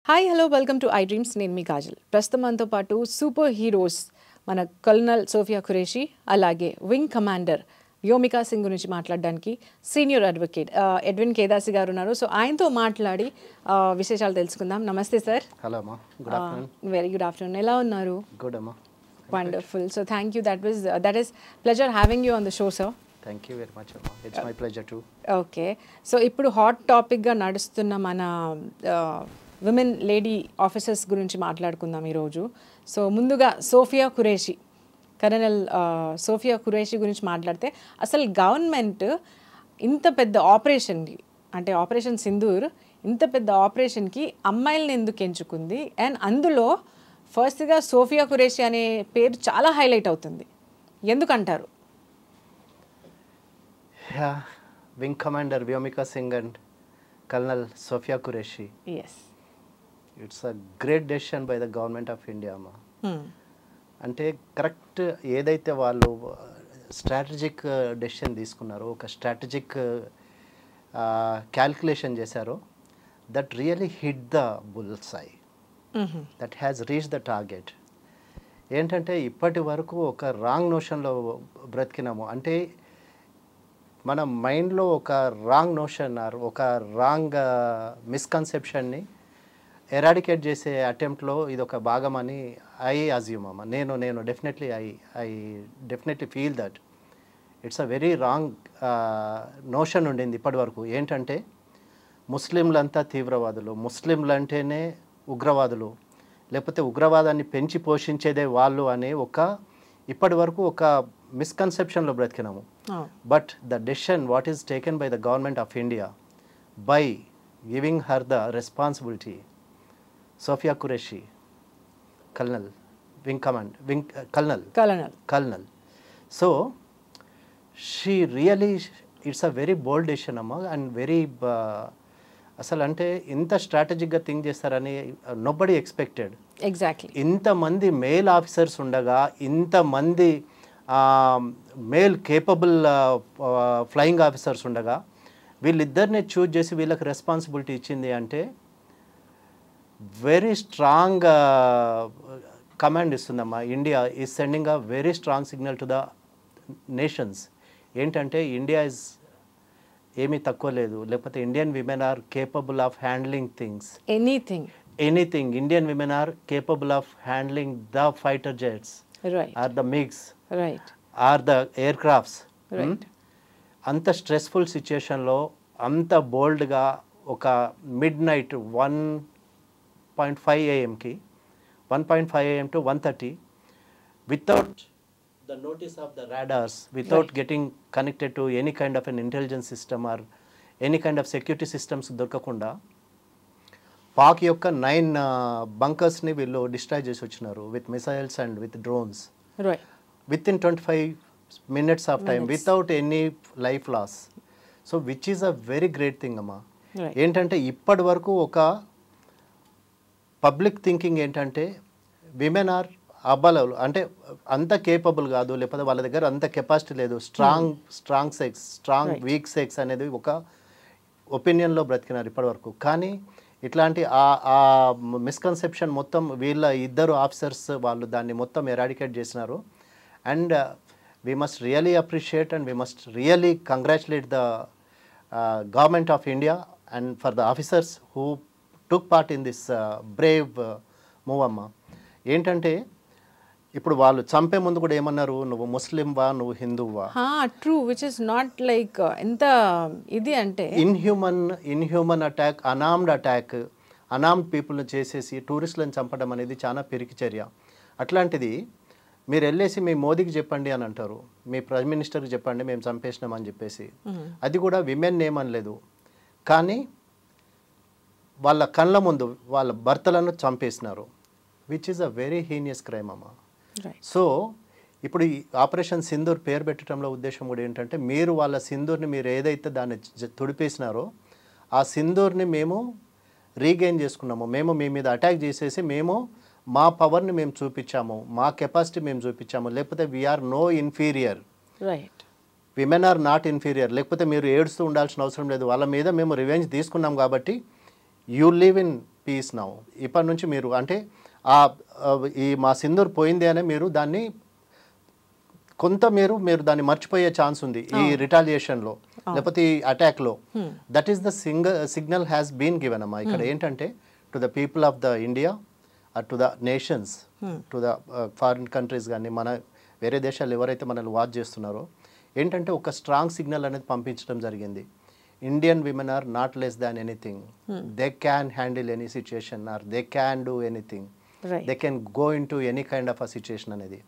Hi hello welcome to I dreams. నేను మీ కాజల్. ప్రస్తుతం మనతో పాటు సూపర్ హీరోస్ మన కల్నల్ సోఫియా ఖురేషి, అలాగే వింగ్ కమాండర్ వ్యోమికా సింగ్ గురించి మాట్లాడడానికి సీనియర్ అడ్వకేట్ ఎడ్విన్ కేదాసి గారు ఉన్నారు. సో ఆయనతో మాట్లాడి విశేషాలు తెలుసుకుందాం. నమస్తే సార్. హలో అమ్మా, good afternoon. Very good afternoon. ఎలా ఉన్నారు? గుడ్ అమ్మా. Wonderful. So thank you. That is pleasure having you on the show sir. Thank you very much అమ్మా. It's my pleasure to. Okay, so ఇప్పుడు hot టాపిక్గా నడుస్తున్న మన women lady officers గురించి మాట్లాడుకుందాం ఈరోజు. సో ముందుగా సోఫియా ఖురేషి, కర్నల్ సోఫియా ఖురేషి గురించి మాట్లాడితే, అసలు గవర్నమెంట్ ఇంత పెద్ద ఆపరేషన్కి, అంటే ఆపరేషన్ సింధూర్, ఇంత పెద్ద ఆపరేషన్కి అమ్మాయిలను ఎందుకు ఎంచుకుంది? అండ్ అందులో ఫస్ట్గా సోఫియా ఖురేషి అనే పేరు చాలా హైలైట్ అవుతుంది, ఎందుకంటారు? Wing commander Vyomika Singh and colonel Sofiya Qureshi. Yes, it's a great decision by the government of India అమ్మా. అంటే కరెక్ట్ ఏదైతే వాళ్ళు స్ట్రాటజిక్ డెసిషన్ తీసుకున్నారో, ఒక స్ట్రాటజిక్ క్యాల్కులేషన్ చేశారో, that really hit the bull's eye, that has reach the target. ఏంటంటే ఇప్పటి వరకు ఒక రాంగ్ నోషన్లో బ్రతికినాము. అంటే మన మైండ్లో ఒక రాంగ్ నోషన్ ఆర్ ఒక రాంగ్ మిస్కన్సెప్షన్ని ఎరాడికేట్ చేసే అటెంప్ట్లో ఇది ఒక భాగం అని ఐ అజ్యూమ్ అమ్మ. నేను definitely I definitely feel that it's a very wrong notion ఉండింది ఇప్పటి వరకు. ఏంటంటే ముస్లింలంతా తీవ్రవాదులు, ముస్లింలంటేనే ఉగ్రవాదులు, లేకపోతే ఉగ్రవాదాన్ని పెంచి పోషించేదే వాళ్ళు అనే ఇప్పటి వరకు ఒక మిస్కన్సెప్షన్లో బ్రతికినాము. But the decision what is taken by the government of India by giving her the responsibility, Sophia Qureshi, Colonel, Wing Command, Colonel. So, she really, it's a very bold decision, amma, and very, అసలు అంటే ఇంత స్ట్రాటజిక్గా think చేస్తారని nobody expected. Exactly. ఇంతమంది male officers ఉండగా, ఇంతమంది male capable flying officers ఉండగా, వీళ్ళిద్దరిని choose చేసి వీళ్ళకి రెస్పాన్సిబిలిటీ ఇచ్చింది అంటే వెరీ స్ట్రాంగ్ కమాండ్ ఇస్తుందమ్మా. India is sending a very strong signal to the nations. ఏంటంటే ఇండియా ఇస్ ఏమీ తక్కువ లేదు, లేకపోతే Indian women are capable of handling things, anything. Indian women are capable of handling the fighter jets, or the MiGs, or the aircrafts. అంత stressful సిచ్యుయేషన్లో అంత బోల్డ్గా ఒక మిడ్ నైట్ 1.5 AM-కి 1.5 AM to 1:30 without the notice of the radars, without getting connected to any kind of an intelligence system or any kind of security systems దొరకకుండా పాక్ యొక్క 9 బంకర్స్ని వీళ్ళు destroy చేసి వచ్చినారు with missiles and with drones with in 25 minutes of time without any life loss. So which is a very great thing అమ్మా. ఏంటంటే ఇప్పటి వరకు ఒక పబ్లిక్ థింకింగ్ ఏంటంటే విమెన్ ఆర్ అబలలు, అంటే అంత కేపబుల్ కాదు, లేకపోతే వాళ్ళ దగ్గర అంత కెపాసిటీ లేదు, స్ట్రాంగ్ సెక్స్, వీక్ సెక్స్ అనేది ఒక ఒపీనియన్లో బ్రతికినారు ఇప్పటి వరకు. కానీ ఇట్లాంటి ఆ మిస్కన్సెప్షన్ మొత్తం వీళ్ళ ఇద్దరు ఆఫీసర్స్ వాళ్ళు దాన్ని మొత్తం ఎరాడికేట్ చేసినారు. And we must really appreciate and we must really congratulate the government of India and for the officers who took part in this brave move amma. ఏంటంటే ఇప్పుడు వాళ్ళు చంపే ముందు కూడా ఏమన్నారు, నువ్వు ముస్లింవా, నువ్వు హిందువా? True, which is not like ఎంత ఇది అంటే inhuman attack, unarmed attack, unarmed పీపుల్ని చేసేసి టూరిస్టులను చంపడం అనేది చాలా పిరికి చర్య. అట్లాంటిది మీరు వెళ్ళేసి మీ మోదీకి చెప్పండి అని అంటారు, మీ ప్రైమ్ మినిస్టర్కి చెప్పండి మేము చంపేసినామని చెప్పేసి. అది కూడా విమెన్ ఏమనలేదు, కానీ వాళ్ళ కళ్ళ ముందు వాళ్ళ భర్తలను చంపేసినారు, which is a very heinous crime అమ్మా. సో ఇప్పుడు ఈ ఆపరేషన్ సింధూర్ పేరు పెట్టడంలో ఉద్దేశం కూడా ఏంటంటే, మీరు వాళ్ళ సింధూర్ని మీరు ఏదైతే దాన్ని తుడిపేసినారో ఆ సింధూర్ని మేము రీగెయిన్ చేసుకున్నాము, మేము మీ మీద అటాక్ చేసేసి మేము మా పవర్ని మేము చూపించాము, మా కెపాసిటీ మేము చూపించాము, లేకపోతే we are no inferior, women are not inferior, లేకపోతే మీరు ఏడుస్తూ ఉండాల్సిన అవసరం లేదు, వాళ్ళ మీద మేము రివెంజ్ తీసుకున్నాం కాబట్టి you live in peace now. ఇప్పటి నుంచి మీరు అంటే ఈ మా సింధూర్ పోయింది అనే మీరు దాన్ని కొంత మీరు దాన్ని మర్చిపోయే ఛాన్స్ ఉంది ఈ రిటాలియేషన్లో లేకపోతే ఈ అటాక్లో. That is the signal has been given అమ్మా. ఇక్కడ ఏంటంటే to the people of the India, to the nations, to the foreign countries కానీ మన వేరే దేశాలు ఎవరైతే మనల్ని వాచ్ చేస్తున్నారో ఏంటంటే ఒక స్ట్రాంగ్ సిగ్నల్ అనేది పంపించడం జరిగింది. Indian women are not less than anything. They can handle any situation or they can do anything. They can go in to any kind of a situation అనేది.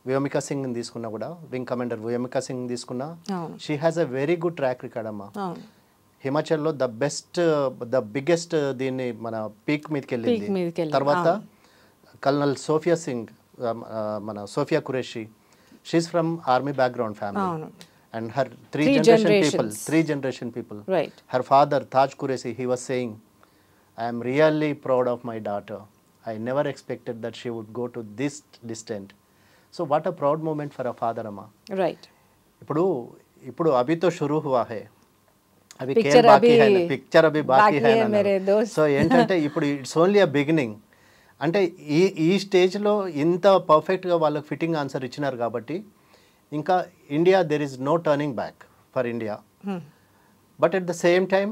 వ్యోమికా సింగ్ తీసుకున్నా కూడా, వింగ్ కమాండర్ వ్యోమికా సింగ్ తీసుకున్నా, she has a very good track record అమ్మా. హిమాచల్లో the biggest దీన్ని మన peak మీదకి వెళ్ళింది. తర్వాత కల్నల్ సోఫియా సింగ్, మన Sofiya Qureshi, she's from army background family and her three generation people. Right. Her father Taj Qureshi, he was saying, I am really proud of my daughter. I never expected that she would go to this distant. So what a proud moment for a father amma. Right. ఇప్పుడు अभी तो शुरू हुआ है, अभी खेल बाकी है, पिक्चर अभी बाकी है मेरे दोस्त. సో ఏంటంటే ఇప్పుడు ఇట్స్ ఓన్లీ అ బిగినింగ్. అంటే ఈ స్టేజ్లో ఇంత పర్ఫెక్ట్గా వాళ్ళకి ఫిట్టింగ్ ఆన్సర్ ఇచ్చినారు కాబట్టి ఇంకా India there is no turning back for India. But at the same time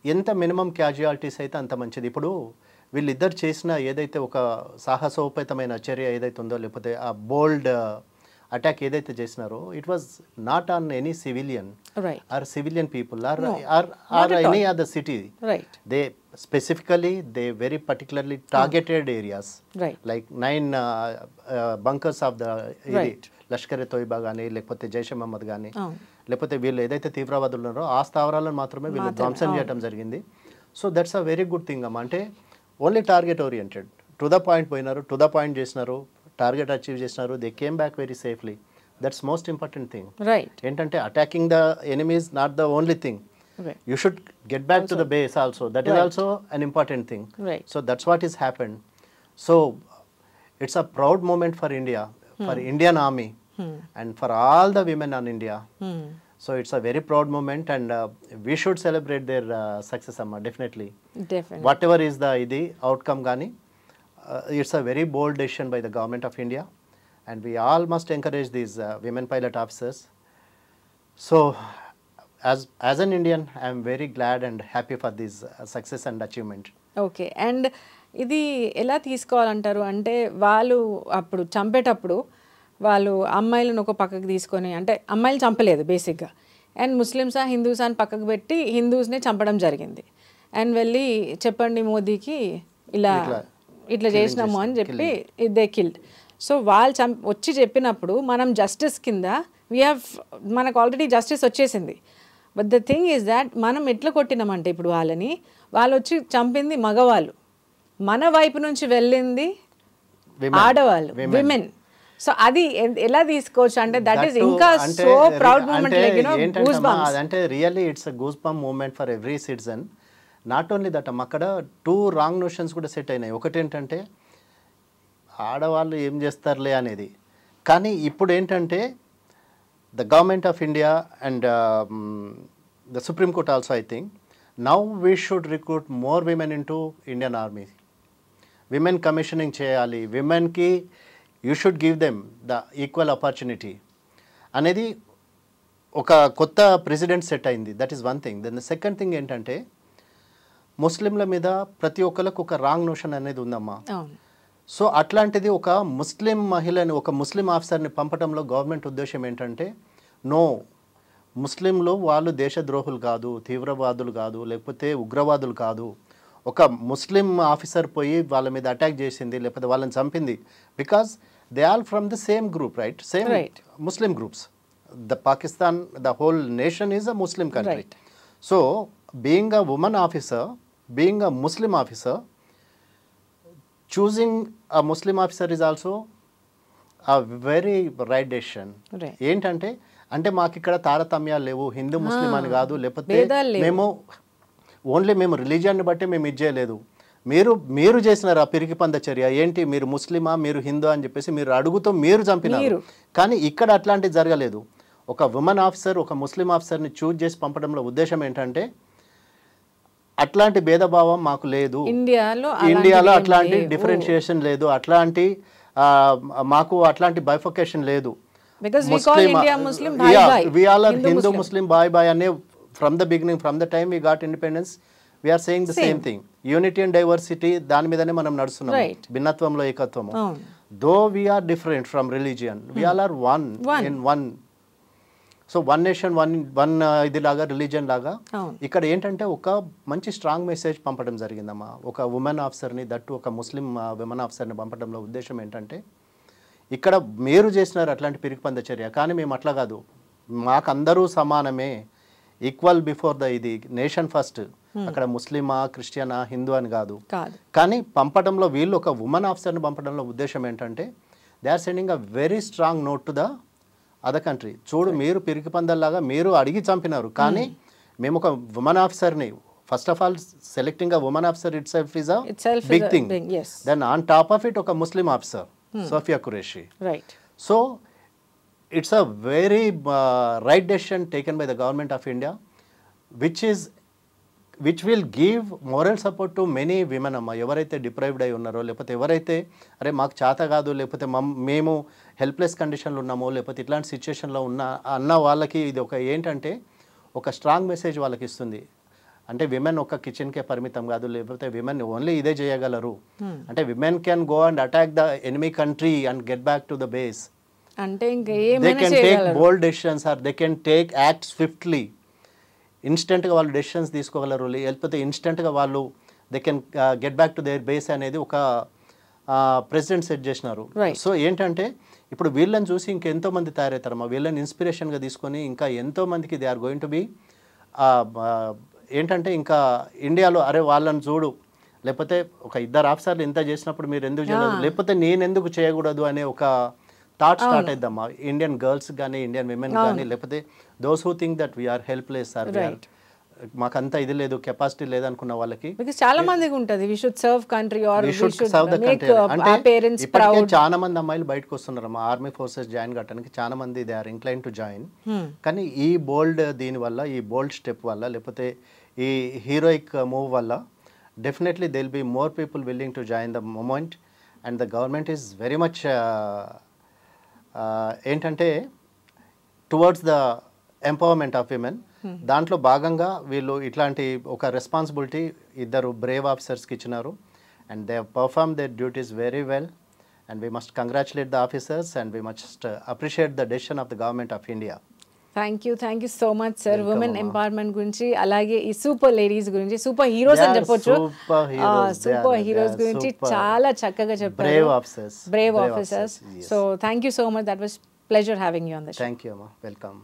ఎంత మినిమం క్యాజువాలిటీస్ అయితే అంత మంచిది. ఇప్పుడు వీళ్ళిద్దరు చేసిన ఏదైతే ఒక సాహసోపేతమైన చర్య ఏదైతే ఉందో, లేకపోతే ఆ బోల్డ్ అటాక్ ఏదైతే చేసినారో, it was not on any civilian or civilian people or any other city. They specifically they very particularly targeted areas like 9 bunkers of the Lashkar e Taiba కానీ, లేకపోతే జైషే మహమ్మద్ కానీ, లేకపోతే వీళ్ళు ఏదైతే తీవ్రవాదులు ఉన్నారో ఆ స్థావరాలను మాత్రమే వీళ్ళు ధ్వంసం చేయడం జరిగింది. So that's a very good thing అమ్మా. అంటే only target oriented, to the point పోయినారు, టు ద పాయింట్ చేసినారు, టార్గెట్ అచీవ్ చేసినారు, they came back very safely. That's most important thing. ఏంటంటే attacking the enemy is not the only thing. You should get back to the base also. That is also an important thing. So that's what has happened. So it's a proud moment for India, for Indian Army, and for all the women on India. So it's a very proud moment, and we should celebrate their success, amma, definitely. Whatever is the outcome gani, it's a very bold decision by the government of India, and we all must encourage these women pilot officers. So as an Indian, I am very glad and happy for this success and achievement. Okay. And ఇది ఎలా తీసుకోవాలంటారు అంటే, వాళ్ళు అప్పుడు చంపేటప్పుడు వాళ్ళు అమ్మాయిలను ఒక పక్కకు తీసుకొని, అంటే అమ్మాయిలు చంపలేదు బేసిక్గా, అండ్ ముస్లిమ్సా హిందూస్ అని పక్కకు పెట్టి హిందూస్ని చంపడం జరిగింది. అండ్ వెళ్ళి చెప్పండి మోదీకి ఇట్లా చేసినాము అని చెప్పి దే కిల్డ్. సో వాళ్ళు వచ్చి చెప్పినప్పుడు మనం జస్టిస్ కింద మనకు ఆల్రెడీ జస్టిస్ వచ్చేసింది. But the thing is that మనం ఎట్లా కొట్టినామంటే ఇప్పుడు వాళ్ళు వచ్చి చంపింది మగవాళ్ళు, మన వైపు నుంచి వెళ్ళింది ఆడవాళ్ళు, విమెన్. సో అది ఎలా తీసుకోవచ్చు అంటే దట్ ఈస్ ఇంకా so proud moment, like you know goose bumps. అంటే really it's a goose bump moment for every citizen. Not only that అమ్మ, అక్కడ 2 రాంగ్ నోషన్స్ కూడా సెట్ అయినాయి. ఒకటి ఏంటంటే ఆడవాళ్ళు ఏం చేస్తారులే అనేది, కానీ ఇప్పుడు ఏంటంటే the government of India and the Supreme Court also, I think, now we should recruit more women into Indian Army. Women commissioning cheyali, women ki you should give them the equal opportunity anedi oka kotta president set ayindi. That is one thing. Then the second thing entante muslimla meeda prati okkalaku oka wrong notion anedi undamma. So అట్లాంటిది ఒక ముస్లిం మహిళని, ఒక ముస్లిం ఆఫీసర్ని పంపడంలో government ఉద్దేశం ఏంటంటే, no, ముస్లింలు వాళ్ళు దేశద్రోహులు కాదు, తీవ్రవాదులు కాదు, లేకపోతే ఉగ్రవాదులు కాదు. ఒక ముస్లిం ఆఫీసర్ పోయి వాళ్ళ మీద అటాక్ చేసింది, లేకపోతే వాళ్ళని చంపింది, because they all from the same group, right? Same Muslim groups. The Pakistan, the whole nation is a Muslim country. So being a women officer, being a Muslim officer, choosing a Muslim officer is also a very right decision. ఏంటంటే అంటే మాకు ఇక్కడ తారతమ్యాలు లేవు, హిందూ ముస్లిం అని కాదు, లేకపోతే మేము రిలీజియన్ని బట్టి మేము ఇది చేయలేదు. మీరు చేసినారు ఆ పిరికి పంద చర్య ఏంటి, మీరు ముస్లిమా మీరు హిందూ అని చెప్పేసి మీరు అడుగుతూ మీరు చంపినారు. కానీ ఇక్కడ అట్లాంటిది జరగలేదు. ఒక ఉమెన్ ఆఫీసర్ ఒక ముస్లిం ఆఫీసర్ని చూజ్ చేసి పంపడంలో ఉద్దేశం ఏంటంటే అట్లాంటి భేదభావం మాకు లేదు. ఇండియాలో అట్లాంటి డిఫరెన్షియేషన్ లేదు, అట్లాంటి మాకు అట్లాంటి బైఫర్కేషన్ లేదు. we all are Hindu Muslim bye అనే from the beginning, from the time we got independence we are saying the same thing. Unity and diversity, దాని మీదనే మనం నడుస్తున్నాం, భిన్నత్వంలో ఏకత్వము. though we are different from religion, we all are one in one. So one nation one ఇది లాగా, religion లాగా. ఇక్కడ ఏంటంటే ఒక మంచి స్ట్రాంగ్ మెసేజ్ పంపడం జరిగిందమ్మా, ఒక ఉమెన్ ఆఫీసర్ని, దట్టు ఒక ముస్లిం ఉమెన్ ఆఫీసర్ని పంపడంలో ఉద్దేశం ఏంటంటే, ఇక్కడ మీరు చేసినారు అట్లాంటి పిరికిపంద చర్య, కానీ మేము అట్లా కాదు, మాకు అందరూ సమానమే, ఈక్వల్ బిఫోర్ ద ఇది నేషన్ ఫస్ట్. అక్కడ ముస్లిమా, క్రిస్టియనా, హిందూ అని కాదు. కానీ పంపడంలో వీళ్ళు ఒక ఉమెన్ ఆఫీసర్ని పంపడంలో ఉద్దేశం ఏంటంటే, they are sending a very strong note to the other country. చూడు, మీరు పిరికి పందల్లాగా మీరు అడిగి చంపినారు, కానీ మేము ఒక ఉమెన్ ఆఫీసర్ని, first of all selecting a women officer itself is a big thing. Then on top of it ఒక Muslim officer, Sophia Qureshi. So it's a very right decision taken by the government of India, which will give moral support to many women అమ్మ. ఎవరైతే deprived అయి ఉన్నారో, లేకపోతే ఎవరైతే అరే మాకు చేత కాదు, లేకపోతే మేము హెల్ప్లెస్ కండిషన్లో ఉన్నామో, లేకపోతే ఇట్లాంటి సిచ్యుయేషన్లో అన్న వాళ్ళకి ఇది ఒక ఏంటంటే ఒక స్ట్రాంగ్ మెసేజ్ వాళ్ళకి ఇస్తుంది. అంటే విమెన్ ఒక కిచెన్కే పరిమితం కాదు, లేకపోతే విమెన్ ఓన్లీ ఇదే చేయగలరు. అంటే women can go and attack the enemy country and get back to the base. అంటే they can take bold decisions or they can take act swiftly. ఇన్స్టెంట్గా వాళ్ళు డెసిషన్స్ తీసుకోగలరు, లేకపోతే ఇన్స్టెంట్గా వాళ్ళు they can get back to their base అనేది ఒక president set చేసినారు. సో ఏంటంటే ఇప్పుడు వీళ్ళని చూసి ఇంకెంతోమంది తయారవుతారమ్మా, వీళ్ళని ఇన్స్పిరేషన్గా తీసుకొని ఇంకా ఎంతోమందికి they are going to be ఏంటంటే ఇంకా ఇండియాలో అరే వాళ్ళని చూడు, లేకపోతే ఒక ఇద్దరు ఆఫీసర్లు ఇంత చేసినప్పుడు మీరు ఎందుకు చేయలేదు, లేకపోతే నేను ఎందుకు చేయకూడదు అనే ఒక థాట్ స్టార్ట్ అయిద్దమ్మా ఇండియన్ గర్ల్స్ కానీ, ఇండియన్ విమెన్ కానీ, లేకపోతే those who think that we are helpless or మాకంతా ఇది లేదు, కెపాసిటీ లేదు అనుకున్న వాళ్ళకి, చాలా మందికి ఉంటుంది we should serve country or we should serve the country. అంటే పేరెంట్స్ ఇప్పటికే చాలా మంది అమ్మాయిలు బయటకు వస్తున్నారమ్మా ఆర్మీ ఫోర్సెస్ జాయిన్ కావడానికి, చాలా మంది they are incline to join. కానీ ఈ బోల్డ్ దీని వల్ల, ఈ బోల్డ్ స్టెప్ వల్ల, లేకపోతే ఈ హీరోయిక్ మూవ్ వల్ల definitely they will be more people willing to join the movement. And the government is very much ఏంటంటే towards the empowerment of women. దాంట్లో భాగంగా వీళ్ళు ఇట్లాంటి ఒక రెస్పాన్సిబిలిటీ ఇద్దరు బ్రేవ్ ఆఫీసర్స్కి ఇచ్చినారు. And they perform there duties very well. And we must congratulate the officers and we must appreciate the decision of the government of India. Thank you so much sir. Women empowerment గురించి, అలాగే ఈ super ladies గురించి, super heroes అని చెప్పొచ్చు, super heroes గురించి చాలా చక్కగా చెప్పారు. Brave officers. So thank you so much. That was pleasure having you on the show. Thank you అమ్మా, వెల్కమ్.